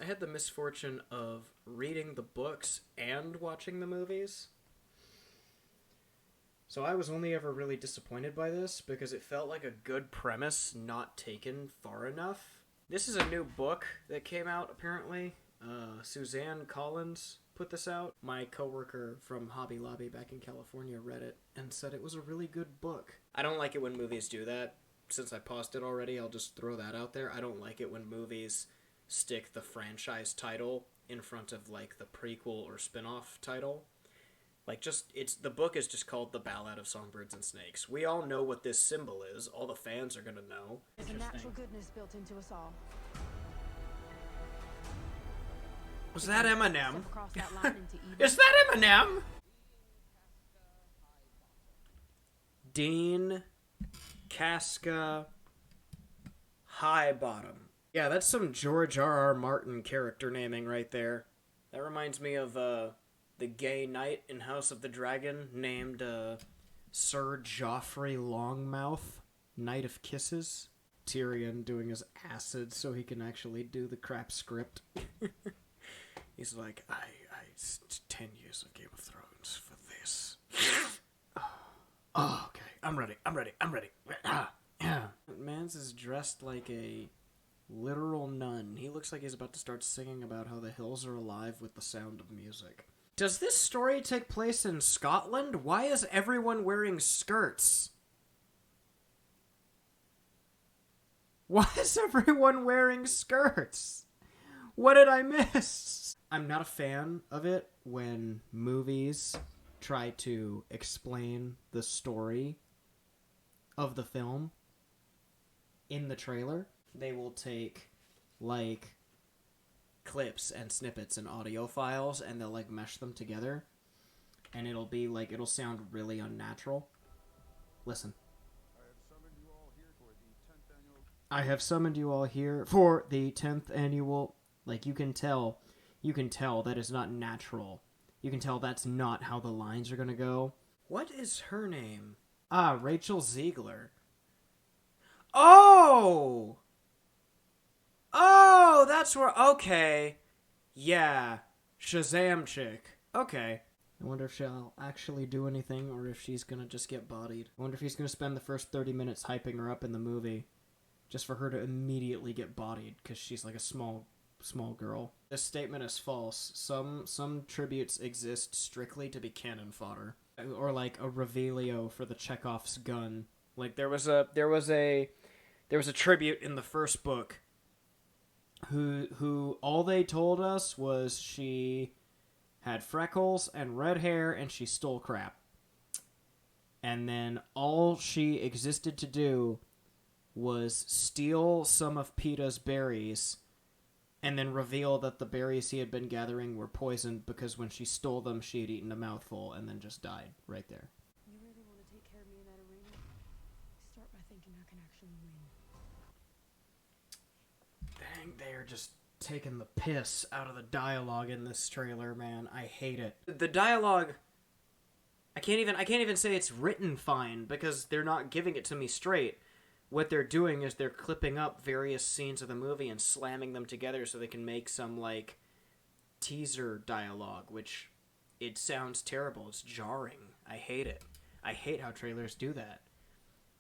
I had the misfortune of reading the books and watching the movies. So I was only ever really disappointed by this because it felt like a good premise not taken far enough. This is a new book that came out, apparently. Suzanne Collins put this out. My coworker from Hobby Lobby back in California read it and said it was a really good book. I don't like it when movies do that. Since I paused it already, I'll just throw that out there. I don't like it when movies stick the franchise title in front of, like, the prequel or spin-off title. Like, the book is just called The Ballad of Songbirds and Snakes. We all know what this symbol is. All the fans are gonna know. There's a natural goodness built into us all. Was that Eminem? That Is that Eminem? Dean Casca Highbottom. Yeah, that's some George R.R. Martin character naming right there. That reminds me of the gay knight in House of the Dragon named Sir Joffrey Longmouth, Knight of Kisses. Tyrion doing his acid so he can actually do the crap script. He's like, I 10 years of Game of Thrones for this. Oh, okay. I'm ready. Mans is dressed like a literal nun. He looks like he's about to start singing about how the hills are alive with the sound of music. Does this story take place in Scotland? Why is everyone wearing skirts? Why is everyone wearing skirts? What did I miss? I'm not a fan of it when movies try to explain the story of the film in the trailer. They will take, like, clips and snippets and audio files and they'll, like, mesh them together. And it'll be, like, it'll sound really unnatural. Listen. I have summoned you all here for the 10th annual... Like, you can tell that is not natural. You can tell that's not how the lines are gonna go. What is her name? Rachel Ziegler. Oh! Oh, that's where... Okay. Yeah. Shazam chick. Okay. I wonder if she'll actually do anything or if she's gonna just get bodied. I wonder if he's gonna spend the first 30 minutes hyping her up in the movie just for her to immediately get bodied because she's like a small girl. This statement is false. Some tributes exist strictly to be cannon fodder, or like a revelio for the Chekhov's gun. Like there was a tribute in the first book who all they told us was she had freckles and red hair and she stole crap. And then all she existed to do was steal some of PETA's berries and then reveal that the berries he had been gathering were poisoned because when she stole them, she had eaten a mouthful and then just died right there. You really want to take care of me in that arena? Start by thinking I can actually win. Dang, they are just taking the piss out of the dialogue in this trailer, man. I hate it. The dialogue, I can't even say it's written fine because they're not giving it to me straight. What they're doing is they're clipping up various scenes of the movie and slamming them together so they can make some, like, teaser dialogue, which it sounds terrible. It's jarring. I hate it. I hate how trailers do that.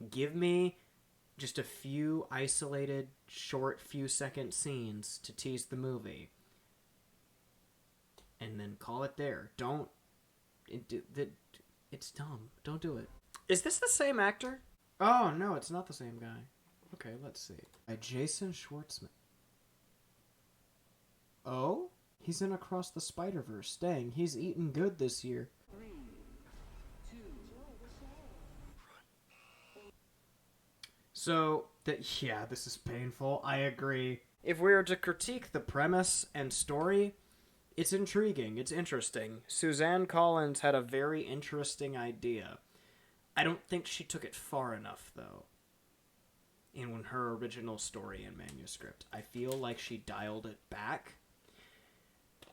Give me just a few isolated, short, few-second scenes to tease the movie. And then call it there. Don't... It's dumb. Don't do it. Is this the same actor? Oh, no, it's not the same guy. Okay, let's see. By Jason Schwartzman. Oh? He's in Across the Spider-Verse. Dang, he's eating good this year. 3, 2, So, yeah, this is painful. I agree. If we were to critique the premise and story, it's intriguing. It's interesting. Suzanne Collins had a very interesting idea. I don't think she took it far enough, though, in her original story and manuscript. I feel like she dialed it back.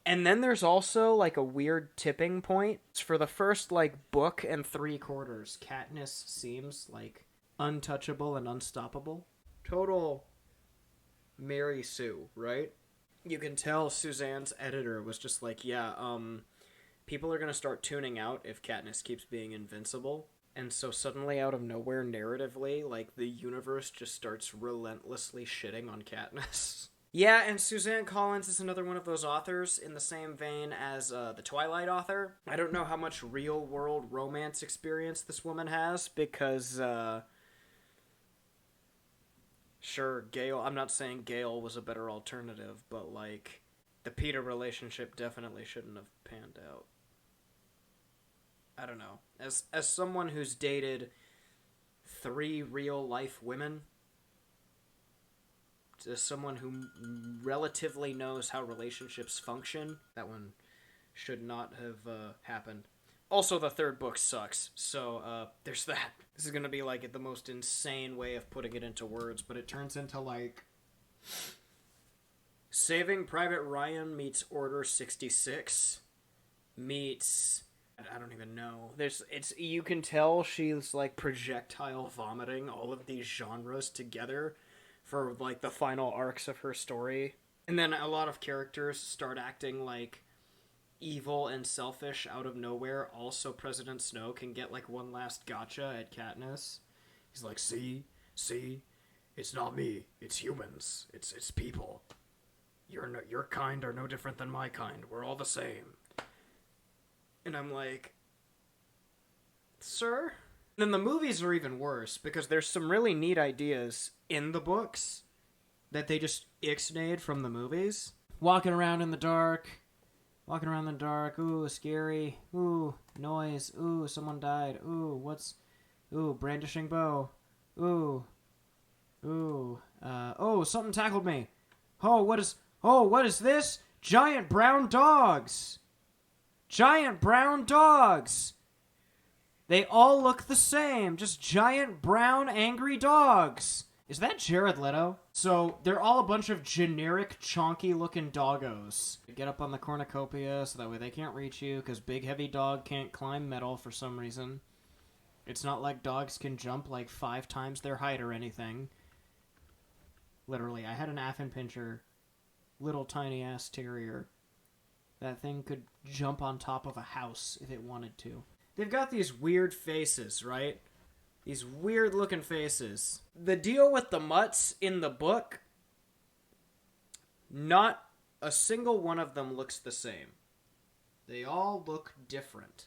And then there's also, like, a weird tipping point. For the first, like, book and 3/4, Katniss seems, like, untouchable and unstoppable. Total Mary Sue, right? You can tell Suzanne's editor was just like, yeah, people are going to start tuning out if Katniss keeps being invincible. And so suddenly, out of nowhere, narratively, like, the universe just starts relentlessly shitting on Katniss. Yeah, and Suzanne Collins is another one of those authors in the same vein as the Twilight author. I don't know how much real-world romance experience this woman has, because, sure, Gale, I'm not saying Gale was a better alternative, but, like, the Peeta relationship definitely shouldn't have panned out. I don't know. As someone who's dated 3 real-life women, as someone who relatively knows how relationships function, that one should not have happened. Also, the 3rd book sucks, so there's that. This is gonna be, like, the most insane way of putting it into words, but it turns into, like, Saving Private Ryan meets Order 66 meets... I don't even know. You can tell she's, like, projectile vomiting all of these genres together for, like, the final arcs of her story. And then a lot of characters start acting, like, evil and selfish out of nowhere. Also, President Snow can get, like, one last gotcha at Katniss. He's like, see, it's not me, it's humans, it's people. Your kind are no different than my kind. We're all the same. And I'm like, sir? Then the movies are even worse, because there's some really neat ideas in the books that they just ixnayed from the movies. Walking around in the dark, ooh, scary, ooh, noise, ooh, someone died, ooh, brandishing bow, ooh, oh, something tackled me. Oh, what is this? Giant brown dogs! Giant brown dogs! They all look the same, just giant brown angry dogs. Is that Jared Leto? So, they're all a bunch of generic, chonky-looking doggos. Get up on the cornucopia so that way they can't reach you, because Big Heavy Dog can't climb metal for some reason. It's not like dogs can jump like 5 times their height or anything. Literally, I had an Affenpinscher, little tiny-ass terrier. That thing could jump on top of a house if it wanted to. They've got these weird faces, right? These weird-looking faces. The deal with the mutts in the book, not a single one of them looks the same. They all look different.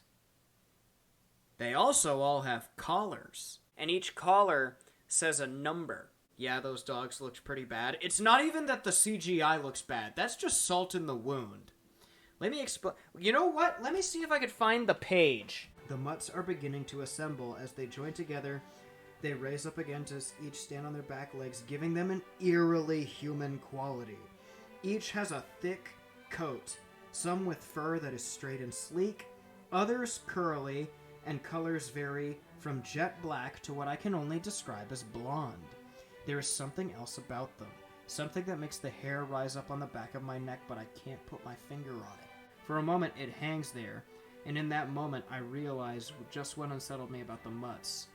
They also all have collars. And each collar says a number. Yeah, those dogs looked pretty bad. It's not even that the CGI looks bad. That's just salt in the wound. Let me explain. You know what? Let me see if I could find the page. The mutts are beginning to assemble. As they join together, they raise up again to each stand on their back legs, giving them an eerily human quality. Each has a thick coat, some with fur that is straight and sleek, others curly, and colors vary from jet black to what I can only describe as blonde. There is something else about them, something that makes the hair rise up on the back of my neck, but I can't put my finger on it. For a moment, it hangs there, and in that moment, I realize just what unsettled me about the mutts.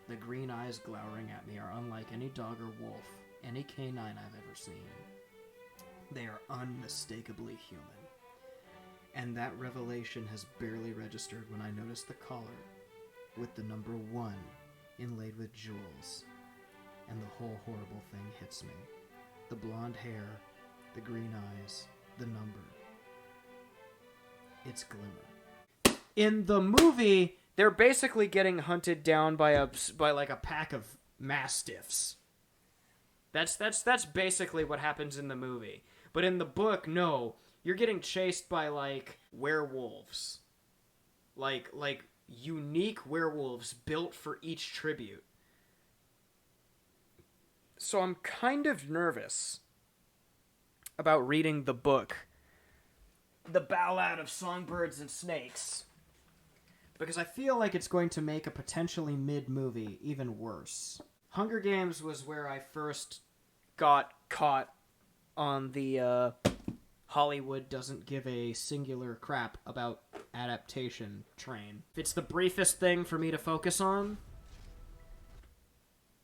The green eyes glowering at me are unlike any dog or wolf, any canine I've ever seen. They are unmistakably human. And that revelation has barely registered when I notice the collar with the number 1 inlaid with jewels. And the whole horrible thing hits me. The blonde hair, the green eyes, the number. It's Glimmer. In the movie, they're basically getting hunted down by like a pack of mastiffs. That's basically what happens in the movie. But in the book, no, you're getting chased by like werewolves. Like unique werewolves built for each tribute. So I'm kind of nervous about reading the book, The Ballad of Songbirds and Snakes, because I feel like it's going to make a potentially mid-movie even worse. Hunger Games was where I first got caught on the Hollywood doesn't give a singular crap about adaptation train. If it's the briefest thing for me to focus on,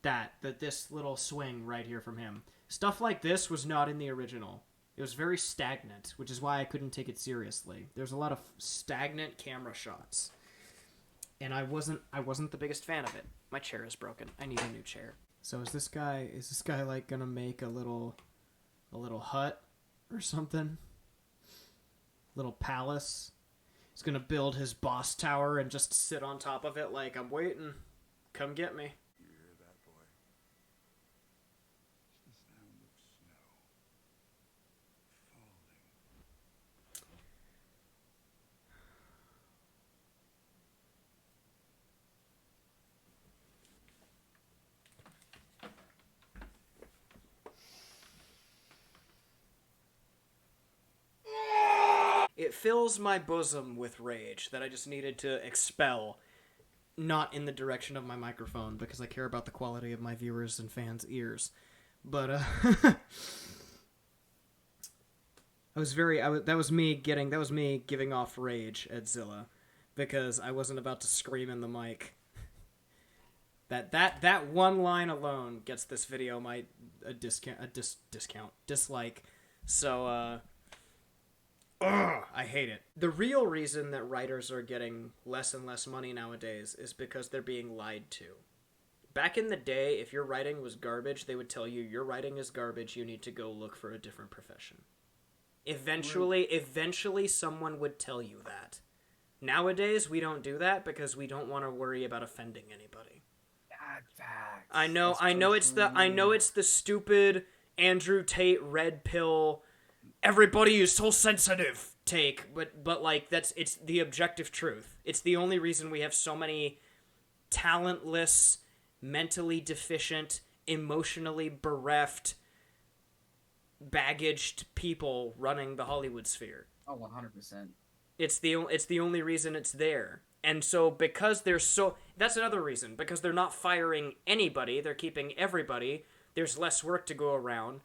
that this little swing right here from him. Stuff like this was not in the original. It was very stagnant, which is why I couldn't take it seriously. There's a lot of stagnant camera shots. And I wasn't the biggest fan of it. My chair is broken. I need a new chair. So is this guy like gonna make a little hut or something? Little palace? He's gonna build his boss tower and just sit on top of it like, I'm waiting. Come get me. You hear that, boy? It's the sound of snow falling. It fills my bosom with rage that I just needed to expel, not in the direction of my microphone, because I care about the quality of my viewers' and fans' ears. But, that was me giving off rage at Zilla, because I wasn't about to scream in the mic. That one line alone gets this video dislike. So, I hate it. The real reason that writers are getting less and less money nowadays is because they're being lied to. Back in the day, if your writing was garbage, they would tell you, your writing is garbage, you need to go look for a different profession. Eventually someone would tell you that. Nowadays, we don't do that because we don't want to worry about offending anybody. Facts. I know it's the stupid Andrew Tate red pill, everybody is so sensitive take, but like it's the objective truth. It's the only reason we have so many talentless, mentally deficient, emotionally bereft, baggaged people running the Hollywood sphere. Oh, 100%. It's the only reason it's there. And so because that's another reason, because they're not firing anybody, they're keeping everybody. There's less work to go around.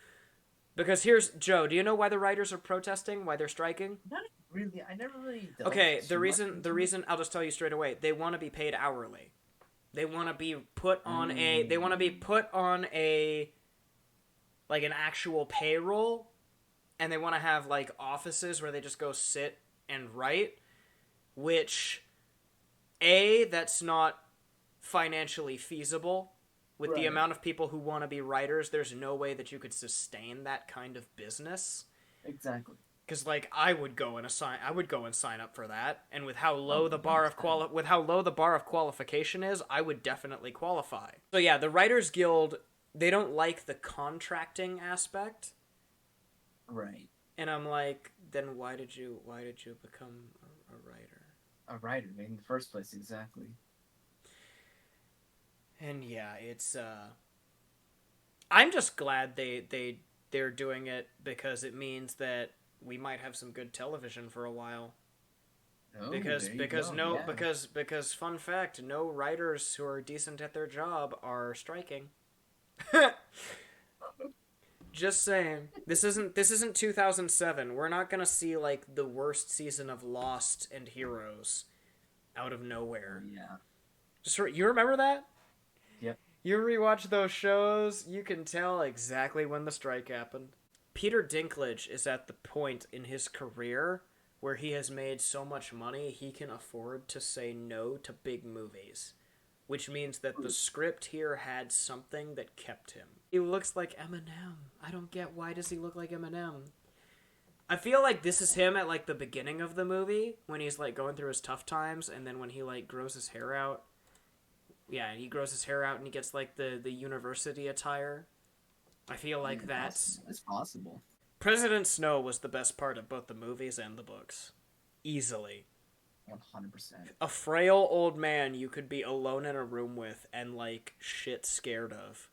Because here's Joe. Do you know why the writers are protesting? Why they're striking? Not really. I never really. Okay, the reason I'll just tell you straight away. They want to be paid hourly. They want to be put on a like an actual payroll, and they want to have like offices where they just go sit and write, which that's not financially feasible. With the amount of people who want to be writers, there's no way that you could sustain that kind of business. Exactly. Because like I would go and sign up for that, and with how low the bar of qualification is, I would definitely qualify. So yeah, the Writers Guild, they don't like the contracting aspect. Right. And I'm like, then why did you become a writer? A writer, in the first place, exactly. And yeah, it's I'm just glad they're doing it because it means that we might have some good television for a while. Oh, because fun fact, no writers who are decent at their job are striking. Just saying. This isn't 2007. We're not going to see like the worst season of Lost and Heroes out of nowhere. Yeah. You remember that? Yep. You rewatch those shows, you can tell exactly when the strike happened. Peter Dinklage is at the point in his career where he has made so much money he can afford to say no to big movies. Which means that the script here had something that kept him. He looks like Eminem. I don't get, why does he look like Eminem? I feel like this is him at like the beginning of the movie when he's like going through his tough times, and then when he like grows his hair out. Yeah, he grows his hair out and he gets like the university attire. I feel like that's possible. President Snow was the best part of both the movies and the books. Easily. 100%. A frail old man you could be alone in a room with and like shit scared of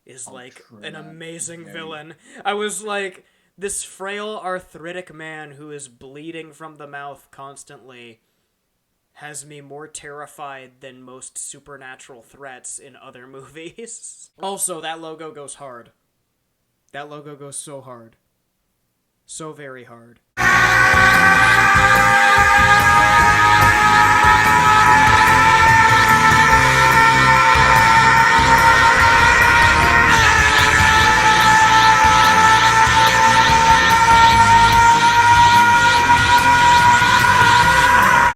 is like an amazing villain. I was like, this frail arthritic man who is bleeding from the mouth constantly has me more terrified than most supernatural threats in other movies. Also, that logo goes hard. That logo goes so hard. So very hard.